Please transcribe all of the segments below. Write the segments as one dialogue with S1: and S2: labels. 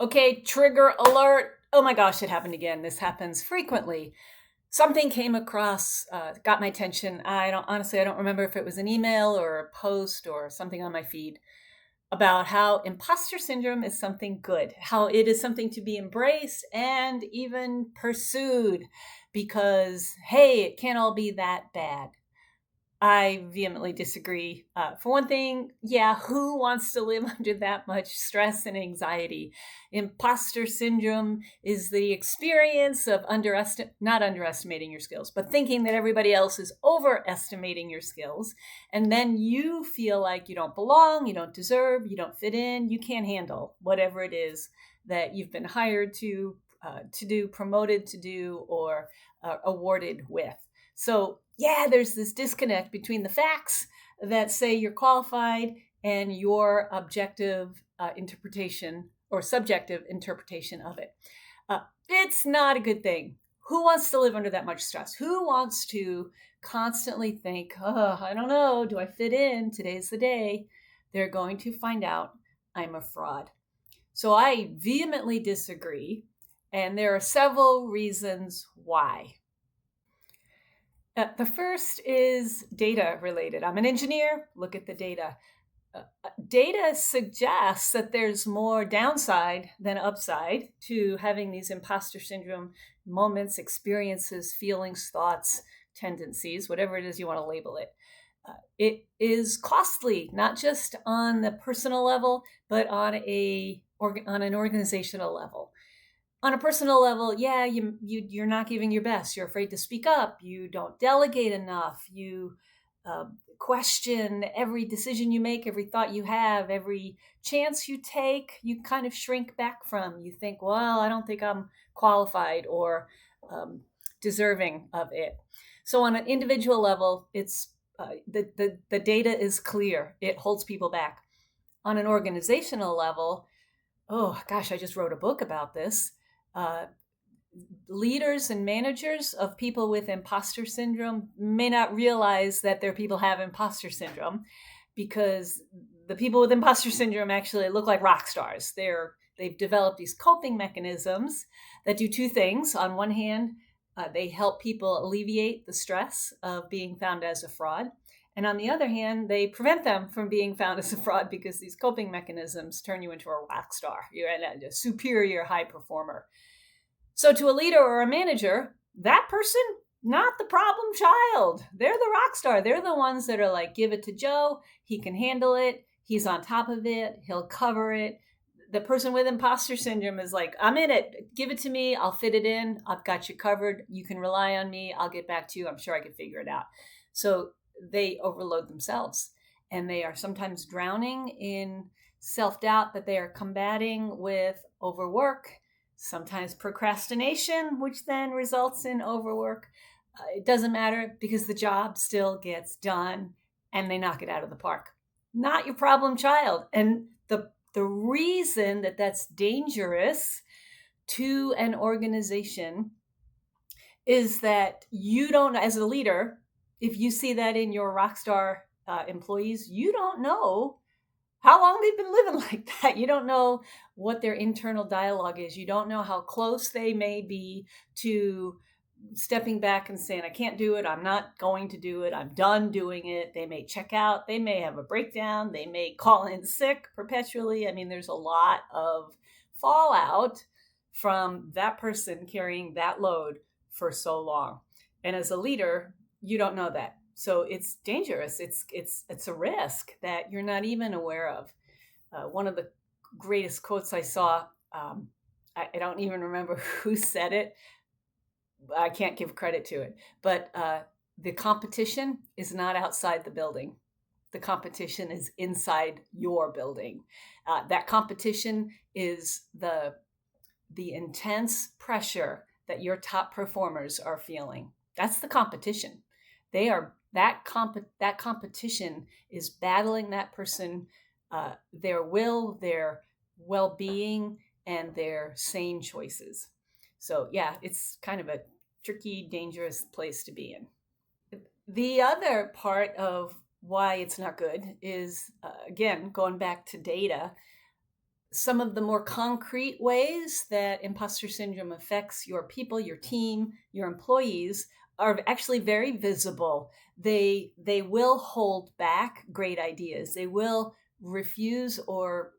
S1: Okay, trigger alert. Oh my gosh, it happened again. This happens frequently. Something came across, got my attention. I don't remember if it was an email or a post or something on my feed about how imposter syndrome is something good, how it is something to be embraced and even pursued because, hey, it can't all be that bad. I vehemently disagree. For one thing, yeah, who wants to live under that much stress and anxiety? Imposter syndrome is the experience of not underestimating your skills, but thinking that everybody else is overestimating your skills. And then you feel like you don't belong, you don't deserve, you don't fit in, you can't handle whatever it is that you've been hired to do, promoted to do, or awarded with. So, yeah, there's this disconnect between the facts that say you're qualified and your objective interpretation or subjective interpretation of it. It's not a good thing. Who wants to live under that much stress? Who wants to constantly think, oh, I don't know, do I fit in? Today's the day. They're going to find out I'm a fraud. So I vehemently disagree. And there are several reasons why. The first is data related. I'm an engineer, look at the data. Data suggests that there's more downside than upside to having these imposter syndrome moments, experiences, feelings, thoughts, tendencies, whatever it is you want to label it. It is costly, not just on the personal level, but on an organizational level. On a personal level, yeah, you're not giving your best. You're afraid to speak up. You don't delegate enough. You question every decision you make, every thought you have, every chance you take. You kind of shrink back from. You think, well, I don't think I'm qualified or deserving of it. So on an individual level, it's the data is clear. It holds people back. On an organizational level, oh gosh, I just wrote a book about this. Uh, Leaders and managers of people with imposter syndrome may not realize that their people have imposter syndrome because the people with imposter syndrome actually look like rock stars. They've developed these coping mechanisms that do two things. On one hand, they help people alleviate the stress of being found as a fraud. And on the other hand, they prevent them from being found as a fraud because these coping mechanisms turn you into a rock star. You're a superior high performer. So to a leader or a manager, that person, not the problem child. They're the rock star. They're the ones that are like, give it to Joe. He can handle it. He's on top of it. He'll cover it. The person with imposter syndrome is like, I'm in it. Give it to me. I'll fit it in. I've got you covered. You can rely on me. I'll get back to you. I'm sure I can figure it out. So they overload themselves and they are sometimes drowning in self-doubt that they are combating with overwork, sometimes procrastination, which then results in overwork. It doesn't matter because the job still gets done and they knock it out of the park. Not your problem child. And the reason that that's dangerous to an organization is that you don't, as a leader, if you see that in your rock star employees, you don't know how long they've been living like that. You don't know what their internal dialogue is. You don't know how close they may be to stepping back and saying, I can't do it. I'm not going to do it. I'm done doing it. They may check out. They may have a breakdown. They may call in sick perpetually. I mean, there's a lot of fallout from that person carrying that load for so long. And as a leader, you don't know that. So it's dangerous. It's a risk that you're not even aware of. One of the greatest quotes I saw, I don't even remember who said it. I can't give credit to it, but the competition is not outside the building. The competition is inside your building. That competition is the intense pressure that your top performers are feeling. That's the competition. They are that competition is battling that person, their will, their well-being, and their sane choices. So yeah, it's kind of a tricky, dangerous place to be in. The other part of why it's not good is, again, going back to data, some of the more concrete ways that imposter syndrome affects your people, your team, your employees are actually very visible. They will hold back great ideas. They will refuse or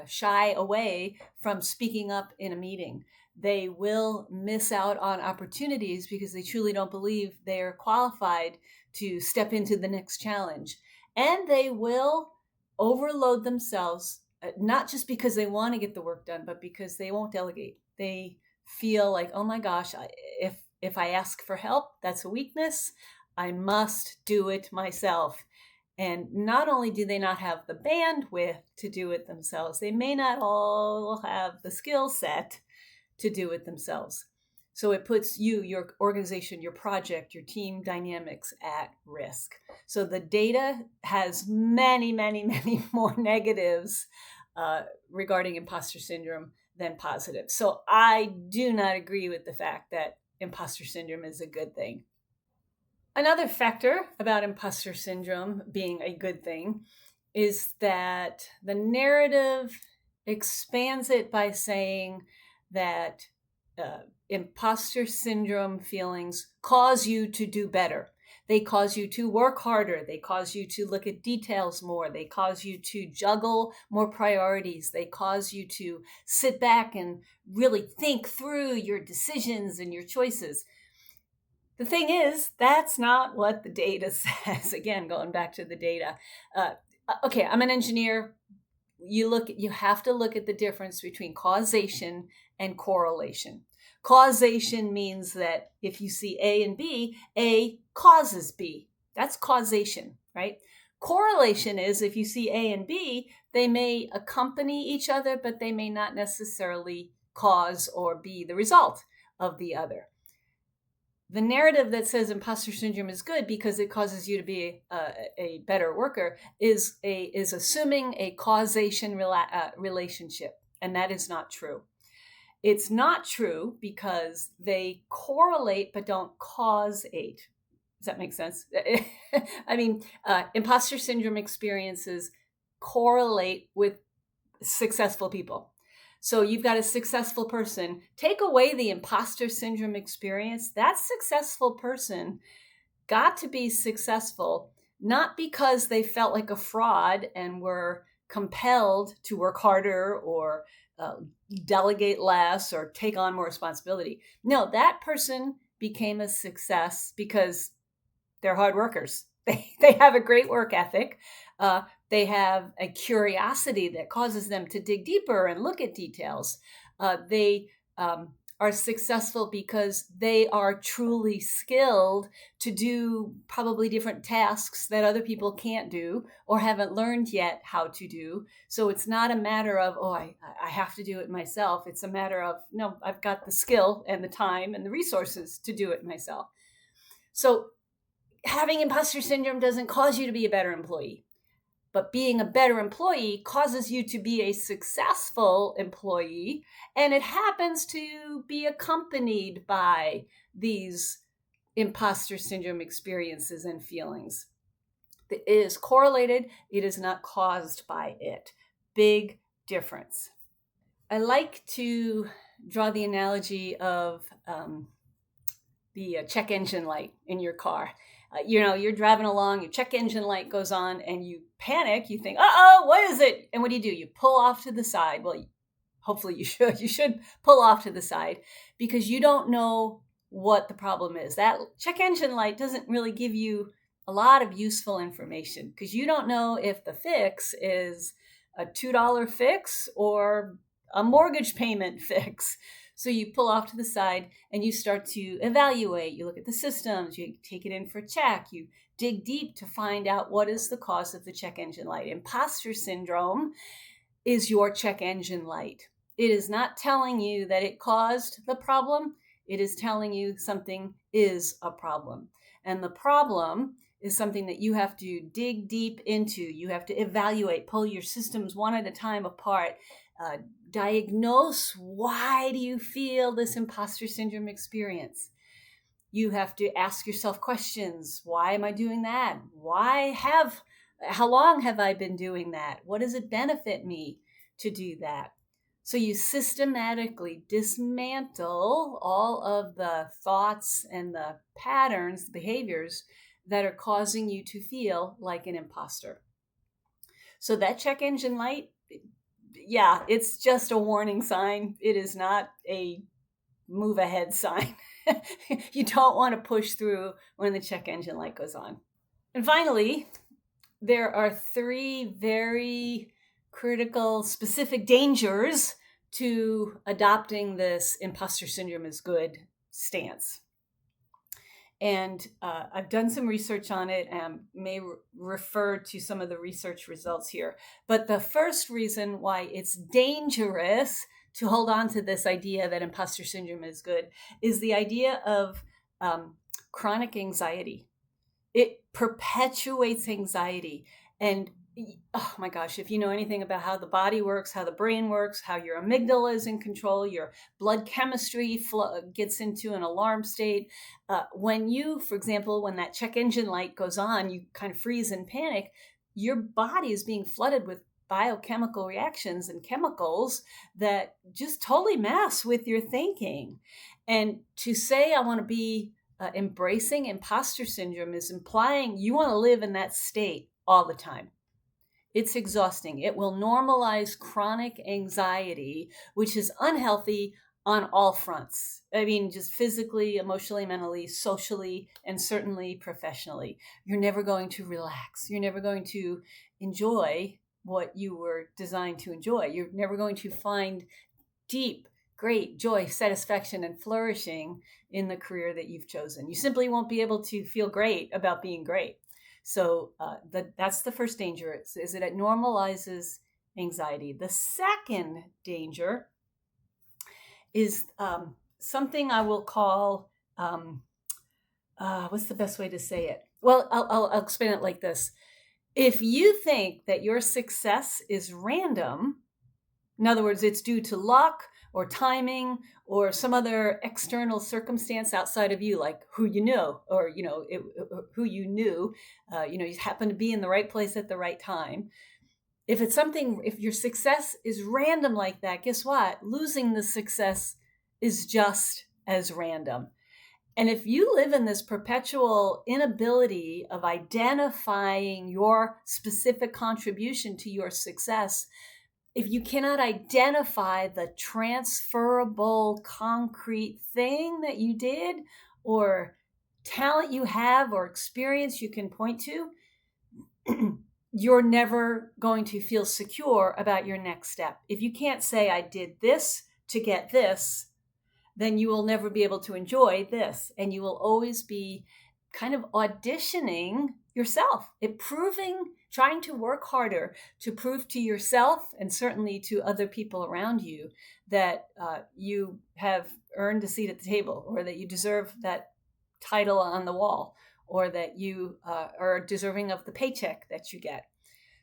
S1: shy away from speaking up in a meeting. They will miss out on opportunities because they truly don't believe they're qualified to step into the next challenge. And they will overload themselves, not just because they want to get the work done, but because they won't delegate. They feel like, oh my gosh, if I ask for help, that's a weakness. I must do it myself. And not only do they not have the bandwidth to do it themselves, they may not all have the skill set to do it themselves. So it puts you, your organization, your project, your team dynamics at risk. So the data has many, many, many more negatives regarding imposter syndrome than positives. So I do not agree with the fact that imposter syndrome is a good thing. Another factor about imposter syndrome being a good thing is that the narrative expands it by saying that imposter syndrome feelings cause you to do better. They cause you to work harder. They cause you to look at details more. They cause you to juggle more priorities. They cause you to sit back and really think through your decisions and your choices. The thing is, that's not what the data says. Again, going back to the data. Okay, I'm an engineer. You have to look at the difference between causation and correlation. Causation means that if you see A and B, A causes B. That's causation, right? Correlation is if you see A and B, they may accompany each other, but they may not necessarily cause or be the result of the other. The narrative that says imposter syndrome is good because it causes you to be a better worker is assuming a causation relationship, and that is not true. It's not true because they correlate but don't causate. Does that make sense? I mean, imposter syndrome experiences correlate with successful people. So you've got a successful person. Take away the imposter syndrome experience. That successful person got to be successful not because they felt like a fraud and were compelled to work harder or delegate less or take on more responsibility. No, that person became a success because they're hard workers. They have a great work ethic. They have a curiosity that causes them to dig deeper and look at details. They are successful because they are truly skilled to do probably different tasks that other people can't do or haven't learned yet how to do. So it's not a matter of, oh, I have to do it myself. It's a matter of, no, I've got the skill and the time and the resources to do it myself. So having imposter syndrome doesn't cause you to be a better employee. But being a better employee causes you to be a successful employee, and it happens to be accompanied by these imposter syndrome experiences and feelings. It is correlated, it is not caused by it. Big difference. I like to draw the analogy of the check engine light in your car. You're driving along, your check engine light goes on and you panic. You think, uh-oh, what is it? And what do? You pull off to the side. Well, hopefully you should. You should pull off to the side because you don't know what the problem is. That check engine light doesn't really give you a lot of useful information because you don't know if the fix is a $2 fix or a mortgage payment fix. So you pull off to the side and you start to evaluate. You look at the systems, you take it in for check, you dig deep to find out what is the cause of the check engine light. Imposter syndrome is your check engine light. It is not telling you that it caused the problem. It is telling you something is a problem. And the problem is something that you have to dig deep into. You have to evaluate, pull your systems one at a time apart, diagnose why do you feel this imposter syndrome experience. You have to ask yourself questions. Why am I doing that? How long have I been doing that? What does it benefit me to do that? So you systematically dismantle all of the thoughts and the patterns, the behaviors that are causing you to feel like an imposter. So that check engine light, yeah, it's just a warning sign. It is not a move ahead sign. You don't want to push through when the check engine light goes on. And finally, there are 3 very critical, specific dangers to adopting this imposter syndrome is good stance. And I've done some research on it and may refer to some of the research results here. But the first reason why it's dangerous to hold on to this idea that imposter syndrome is good is the idea of chronic anxiety. It perpetuates anxiety. And oh my gosh, if you know anything about how the body works, how the brain works, how your amygdala is in control, your blood chemistry gets into an alarm state. When you, for example, when that check engine light goes on, you kind of freeze and panic, your body is being flooded with biochemical reactions and chemicals that just totally mess with your thinking. And to say, I want to be embracing imposter syndrome is implying you want to live in that state all the time. It's exhausting. It will normalize chronic anxiety, which is unhealthy on all fronts. I mean, just physically, emotionally, mentally, socially, and certainly professionally. You're never going to relax. You're never going to enjoy what you were designed to enjoy. You're never going to find deep, great joy, satisfaction, and flourishing in the career that you've chosen. You simply won't be able to feel great about being great. So that's the first danger, is that it normalizes anxiety. The second danger is something I will call, what's the best way to say it? Well, I'll explain it like this. If you think that your success is random, in other words, it's due to luck or timing or some other external circumstance outside of you, like who you know, or who you knew, you happen to be in the right place at the right time. If your success is random like that, guess what? Losing the success is just as random. And if you live in this perpetual inability of identifying your specific contribution to your success, if you cannot identify the transferable concrete thing that you did or talent you have or experience you can point to, you're never going to feel secure about your next step. If you can't say, I did this to get this, then you will never be able to enjoy this. And you will always be kind of auditioning yourself, trying to work harder to prove to yourself and certainly to other people around you that you have earned a seat at the table, or that you deserve that title on the wall, or that you are deserving of the paycheck that you get.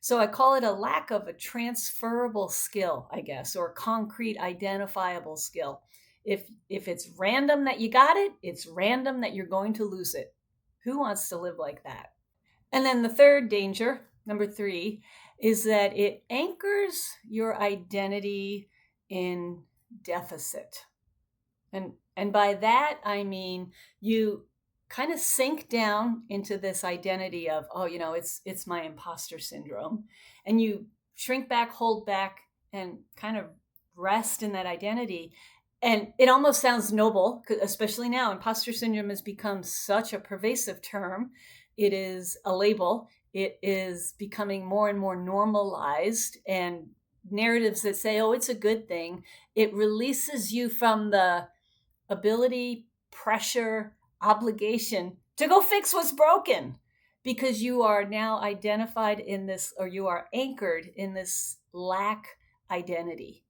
S1: So I call it a lack of a transferable skill, I guess, or concrete identifiable skill. If it's random that you got it, it's random that you're going to lose it. Who wants to live like that? And then the third danger, number 3, is that it anchors your identity in deficit. And by that, I mean you kind of sink down into this identity of, it's my imposter syndrome. And you shrink back, hold back, and kind of rest in that identity. And it almost sounds noble, especially now. Imposter syndrome has become such a pervasive term. It is a label. It is becoming more and more normalized, and narratives that say, oh, it's a good thing. It releases you from the ability, pressure, obligation to go fix what's broken, because you are now identified in this, or you are anchored in this lack identity.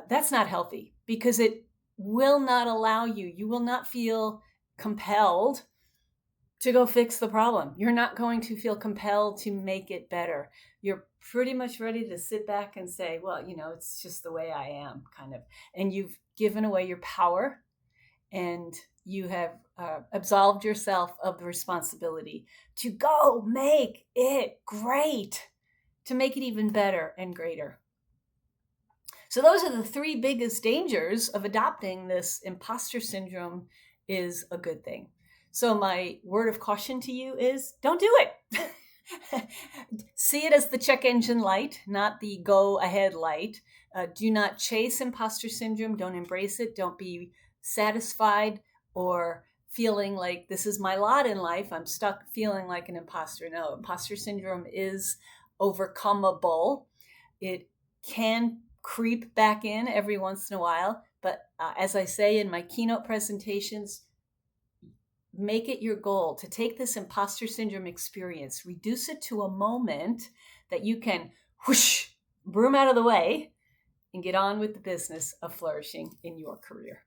S1: That's not healthy, because it will not allow you will not feel compelled to go fix the problem. You're not going to feel compelled to make it better. You're pretty much ready to sit back and say, well, it's just the way I am, kind of. And you've given away your power, and you have absolved yourself of the responsibility to go make it great, to make it even better and greater. So those are the three biggest dangers of adopting this imposter syndrome is a good thing. So my word of caution to you is don't do it. See it as the check engine light, not the go ahead light. Do not chase imposter syndrome. Don't embrace it. Don't be satisfied or feeling like this is my lot in life. I'm stuck feeling like an imposter. No, imposter syndrome is overcomeable. It can creep back in every once in a while. But as I say in my keynote presentations, make it your goal to take this imposter syndrome experience, reduce it to a moment that you can whoosh, broom out of the way and get on with the business of flourishing in your career.